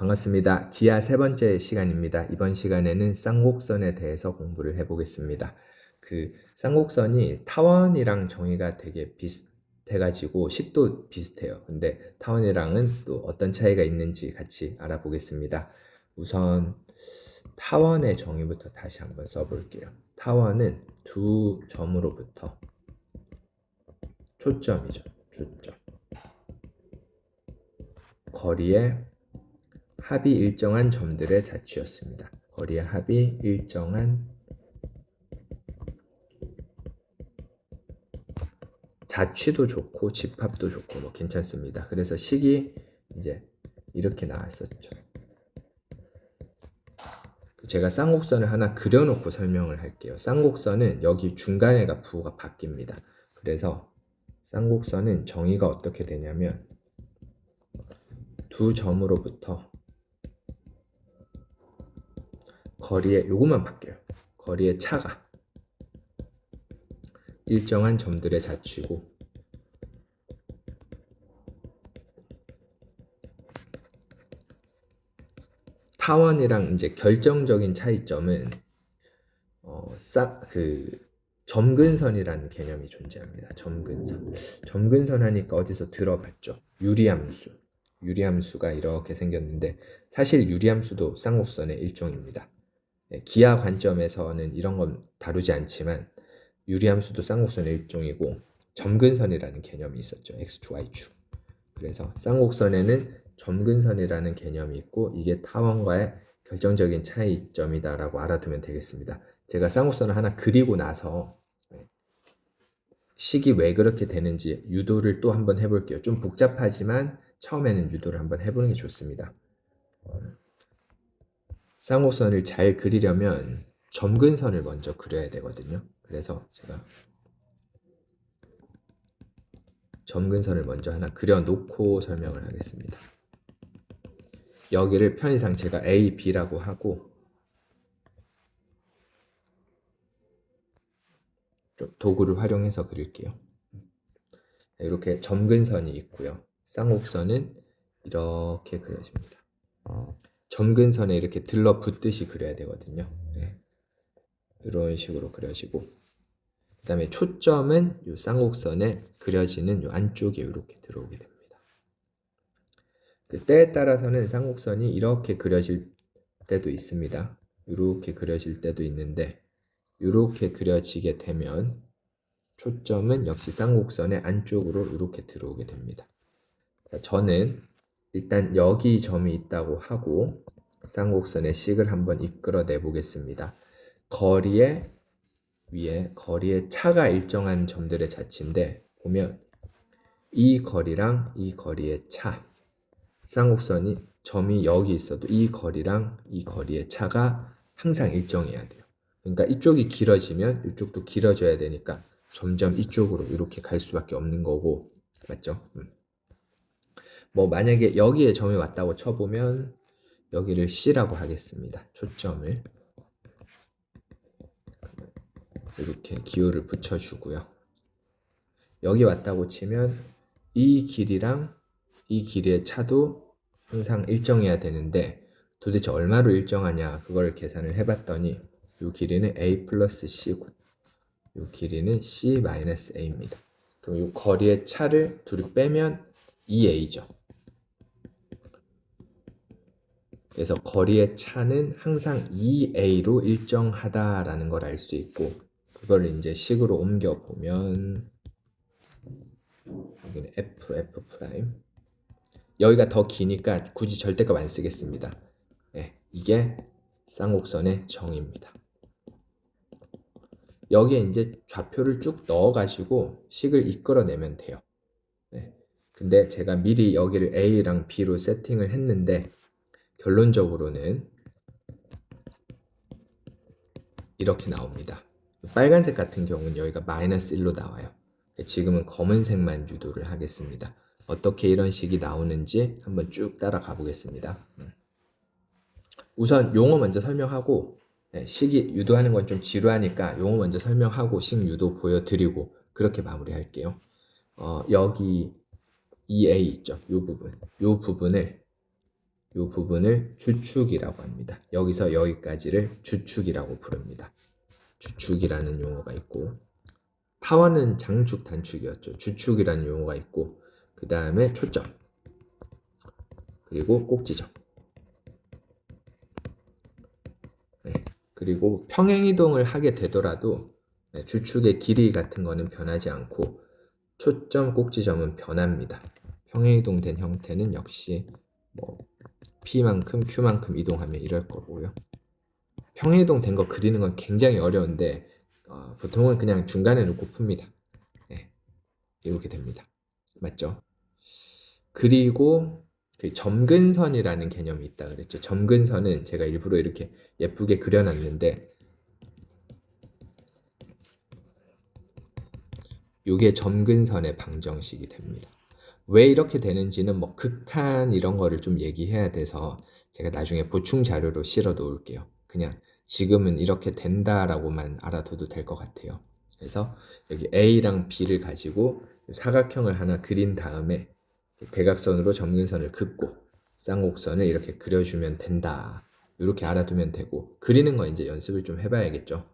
반갑습니다. 기하 세 번째 시간입니다. 이번 시간에는 쌍곡선에 대해서 공부를 해보겠습니다. 쌍곡선이 타원이랑 정의가 되게 비슷해가지고 식도 비슷해요. 근데 타원이랑은 또 어떤 차이가 있는지 같이 알아보겠습니다. 우선 타원의 정의부터 다시 한번 써볼게요. 타원은 두 점으로부터 초점이죠. 초점. 거리의 합이 일정한 점들의 자취였습니다. 거리의 합이 일정한 자취도 좋고 집합도 좋고 뭐 괜찮습니다. 그래서 식이 이제 이렇게 나왔었죠. 제가 쌍곡선을 하나 그려놓고 설명을 할게요. 쌍곡선은 여기 중간에가 부호가 바뀝니다. 그래서 쌍곡선은 정의가 어떻게 되냐면 두 점으로부터 거리의 요것만 바뀌어요. 거리의 차가 일정한 점들의 자취고 타원이랑 이제 결정적인 차이점은 점근선이라는 개념이 존재합니다. 점근선 하니까 어디서 들어봤죠? 유리함수가 이렇게 생겼는데 사실 유리함수도 쌍곡선의 일종입니다. 기하 관점에서는 이런 건 다루지 않지만 유리함수도 쌍곡선의 일종이고 점근선이라는 개념이 있었죠. X축, Y축. 그래서 쌍곡선에는 점근선이라는 개념이 있고 이게 타원과의 결정적인 차이점이다라고 알아두면 되겠습니다. 제가 쌍곡선을 하나 그리고 나서 식이 왜 그렇게 되는지 유도를 또 한번 해볼게요. 좀 복잡하지만 처음에는 유도를 한번 해보는 게 좋습니다. 쌍곡선을 잘 그리려면 점근선을 먼저 그려야 되거든요. 그래서 제가 점근선을 먼저 하나 그려놓고 설명을 하겠습니다. 여기를 편의상 제가 A, B라고 하고 좀 도구를 활용해서 그릴게요. 이렇게 점근선이 있고요. 쌍곡선은 이렇게 그려집니다. 점근선에 이렇게 들러붙듯이 그려야 되거든요. 이런 식으로 그려지고 그 다음에 초점은 이 쌍곡선에 그려지는 이 안쪽에 이렇게 들어오게 됩니다. 때에 따라서는 쌍곡선이 이렇게 그려질 때도 있습니다. 이렇게 그려질 때도 있는데 이렇게 그려지게 되면 초점은 역시 쌍곡선의 안쪽으로 이렇게 들어오게 됩니다. 저는 일단 여기 점이 있다고 하고 쌍곡선의 식을 한번 이끌어내 보겠습니다. 거리의 위에 거리의 차가 일정한 점들의 자취인데 보면 이 거리랑 이 거리의 차 쌍곡선이 점이 여기 있어도 이 거리랑 이 거리의 차가 항상 일정해야 돼요. 그러니까 이쪽이 길어지면 이쪽도 길어져야 되니까 점점 이쪽으로 이렇게 갈 수밖에 없는 거고 맞죠? 뭐 만약에 여기에 점이 왔다고 쳐보면 여기를 C라고 하겠습니다. 초점을 이렇게 기호를 붙여주고요. 여기 왔다고 치면 이 길이랑 이 길이의 차도 항상 일정해야 되는데 도대체 얼마로 일정하냐 그걸 계산을 해봤더니 이 길이는 A 플러스 C고 이 길이는 C 마이너스 A입니다. 그럼 이 거리의 차를 둘이 빼면 2A죠. 그래서 거리의 차는 항상 2A로 일정하다라는 걸 알 수 있고 그걸 이제 식으로 옮겨 보면 여기는 F 프라임 여기가 더 기니까 굳이 절대값 안 쓰겠습니다. 이게 쌍곡선의 정의입니다. 여기에 이제 좌표를 쭉 넣어가지고 식을 이끌어내면 돼요. 근데 제가 미리 여기를 A랑 B로 세팅을 했는데 결론적으로는 이렇게 나옵니다. 빨간색 같은 경우는 여기가 마이너스 1로 나와요. 지금은 검은색만 유도를 하겠습니다. 어떻게 이런 식이 나오는지 한번 쭉 따라가 보겠습니다. 우선 용어 먼저 설명하고 식이 유도하는 건 좀 지루하니까 용어 먼저 설명하고 식 유도 보여드리고 그렇게 마무리할게요. 여기 EA 있죠. 이 부분을 이 부분을 주축이라고 합니다. 여기서 여기까지를 주축이라고 부릅니다. 주축이라는 용어가 있고, 타원은 장축, 단축이었죠. 주축이라는 용어가 있고, 그 다음에 초점, 그리고 꼭지점. 네. 그리고 평행이동을 하게 되더라도 주축의 길이 같은 거는 변하지 않고 초점, 꼭지점은 변합니다. 평행이동된 형태는 역시 뭐 P만큼, Q만큼 이동하면 이럴 거고요. 평행이동 된 거 그리는 건 굉장히 어려운데 보통은 그냥 중간에 놓고 풉니다. 네, 이렇게 됩니다. 맞죠? 그리고 그 점근선이라는 개념이 있다 그랬죠. 점근선은 제가 일부러 이렇게 예쁘게 그려놨는데 이게 점근선의 방정식이 됩니다. 왜 이렇게 되는지는 뭐 극한 이런 거를 좀 얘기해야 돼서 제가 나중에 보충 자료로 실어 놓을게요. 그냥 지금은 이렇게 된다라고만 알아둬도 될 것 같아요. 그래서 여기 A랑 B를 가지고 사각형을 하나 그린 다음에 대각선으로 점근선을 긋고 쌍곡선을 이렇게 그려주면 된다. 이렇게 알아두면 되고, 그리는 거 이제 연습을 좀 해봐야겠죠.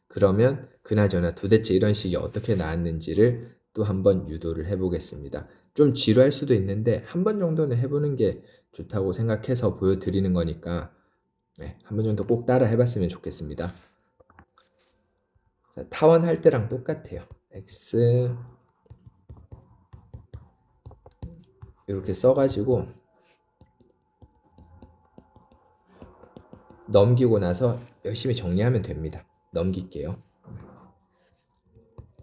그러면 그나저나 도대체 이런 식이 어떻게 나왔는지를 또 한번 유도를 해보겠습니다. 좀 지루할 수도 있는데 한 번 정도는 해보는 게 좋다고 생각해서 보여드리는 거니까 한 번 정도 꼭 따라 해봤으면 좋겠습니다. 자, 타원 할 때랑 똑같아요. X 이렇게 써가지고 넘기고 나서 열심히 정리하면 됩니다. 넘길게요.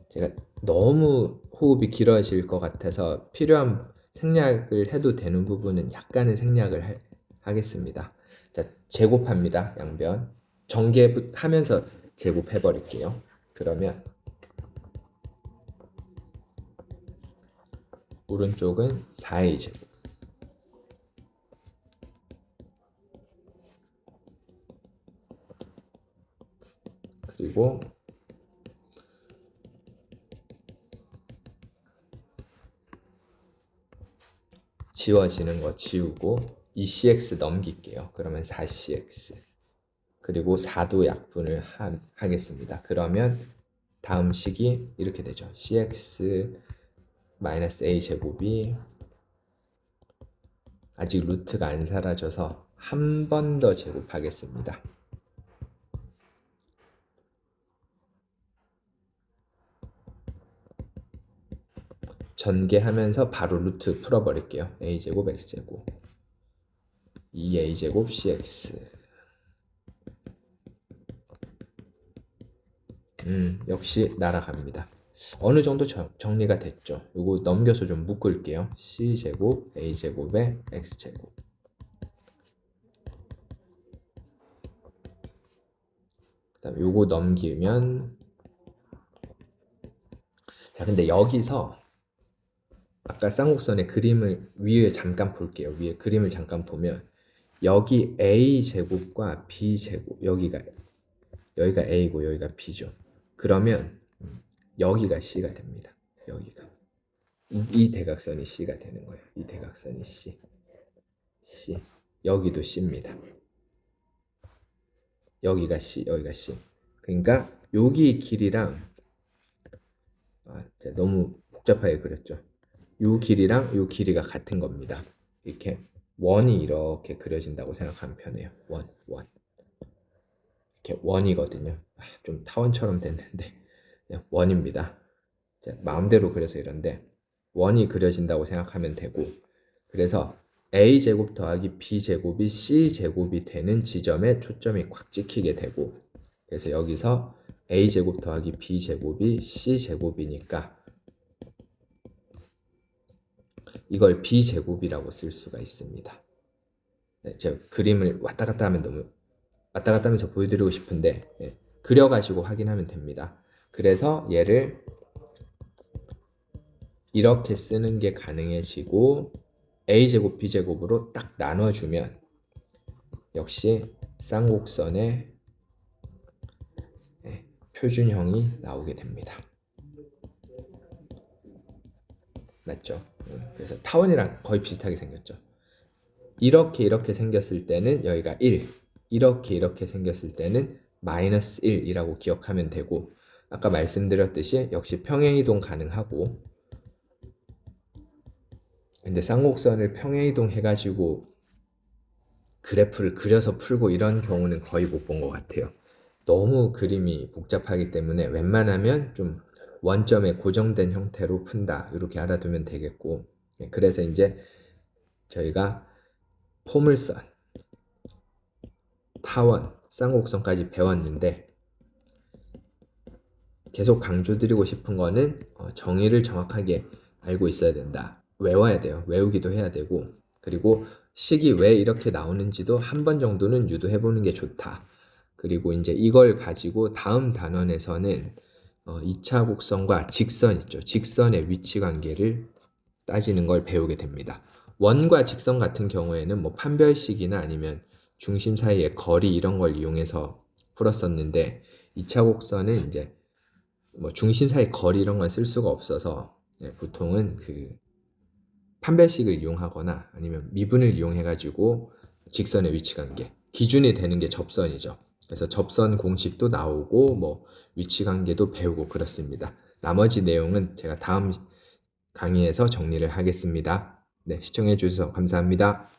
제가 너무 호흡이 길어질 것 같아서 필요한 생략을 해도 되는 부분은 약간은 생략을 하겠습니다. 자, 제곱합니다. 양변. 전개하면서 제곱해 버릴게요. 그러면 오른쪽은 4a 제곱. 그리고 지워지는 거 지우고 2cx 넘길게요. 그러면 4cx. 그리고 4도 약분을 하겠습니다. 그러면 다음 식이 이렇게 되죠. cx 마이너스 a 제곱이 아직 루트가 안 사라져서 한 번 더 제곱하겠습니다. 전개하면서 바로 루트 풀어버릴게요. a제곱 x제곱 2a제곱 cx. 역시 날아갑니다. 어느 정도 정리가 됐죠. 이거 넘겨서 좀 묶을게요. c제곱 a제곱에 x제곱. 그 다음 요거 넘기면, 자 근데 여기서 아까 쌍곡선의 그림을 위에 잠깐 볼게요. 위에 그림을 잠깐 보면 여기 a제곱과 b제곱, 여기가 a고 여기가 b죠. 그러면 여기가 c가 됩니다. 여기가 이 대각선이 c가 되는 거예요. 이 대각선이 c. 여기도 c입니다. 여기가 c, 여기가 c. 그러니까 여기 길이랑 너무 복잡하게 그렸죠. 요 길이랑 요 길이가 같은 겁니다. 이렇게 원이 이렇게 그려진다고 생각하면 편해요. 원. 이렇게 원이거든요. 좀 타원처럼 됐는데 그냥 원입니다. 마음대로 그려서 이런데 원이 그려진다고 생각하면 되고, 그래서 a제곱 더하기 b제곱이 c제곱이 되는 지점에 초점이 꽉 찍히게 되고, 그래서 여기서 a제곱 더하기 b제곱이 c제곱이니까 이걸 b제곱이라고 쓸 수가 있습니다. 제가 그림을 왔다 갔다 하면서 보여드리고 싶은데 그려가지고 확인하면 됩니다. 그래서 얘를 이렇게 쓰는 게 가능해지고 a제곱 b제곱으로 딱 나눠주면 역시 쌍곡선의 표준형이 나오게 됩니다. 맞죠? 그래서 타원이랑 거의 비슷하게 생겼죠. 이렇게 생겼을 때는 여기가 1, 이렇게 생겼을 때는 마이너스 1이라고 기억하면 되고, 아까 말씀드렸듯이 역시 평행이동 가능하고, 근데 쌍곡선을 평행이동 해가지고 그래프를 그려서 풀고 이런 경우는 거의 못 본 것 같아요. 너무 그림이 복잡하기 때문에 웬만하면 좀 원점에 고정된 형태로 푼다, 이렇게 알아두면 되겠고, 그래서 이제 저희가 포물선, 타원, 쌍곡선까지 배웠는데, 계속 강조드리고 싶은 거는 정의를 정확하게 알고 있어야 된다. 외워야 돼요. 외우기도 해야 되고, 그리고 식이 왜 이렇게 나오는지도 한 번 정도는 유도해 보는 게 좋다. 그리고 이제 이걸 가지고 다음 단원에서는 2차 곡선과 직선 있죠. 직선의 위치 관계를 따지는 걸 배우게 됩니다. 원과 직선 같은 경우에는 뭐 판별식이나 아니면 중심 사이의 거리 이런 걸 이용해서 풀었었는데, 2차 곡선은 이제 뭐 중심 사이 거리 이런 건 쓸 수가 없어서 보통은 그 판별식을 이용하거나 아니면 미분을 이용해 가지고 직선의 위치 관계 기준이 되는 게 접선이죠. 그래서 접선 공식도 나오고 뭐 위치 관계도 배우고 그렇습니다. 나머지 내용은 제가 다음 강의에서 정리를 하겠습니다. 네, 시청해 주셔서 감사합니다.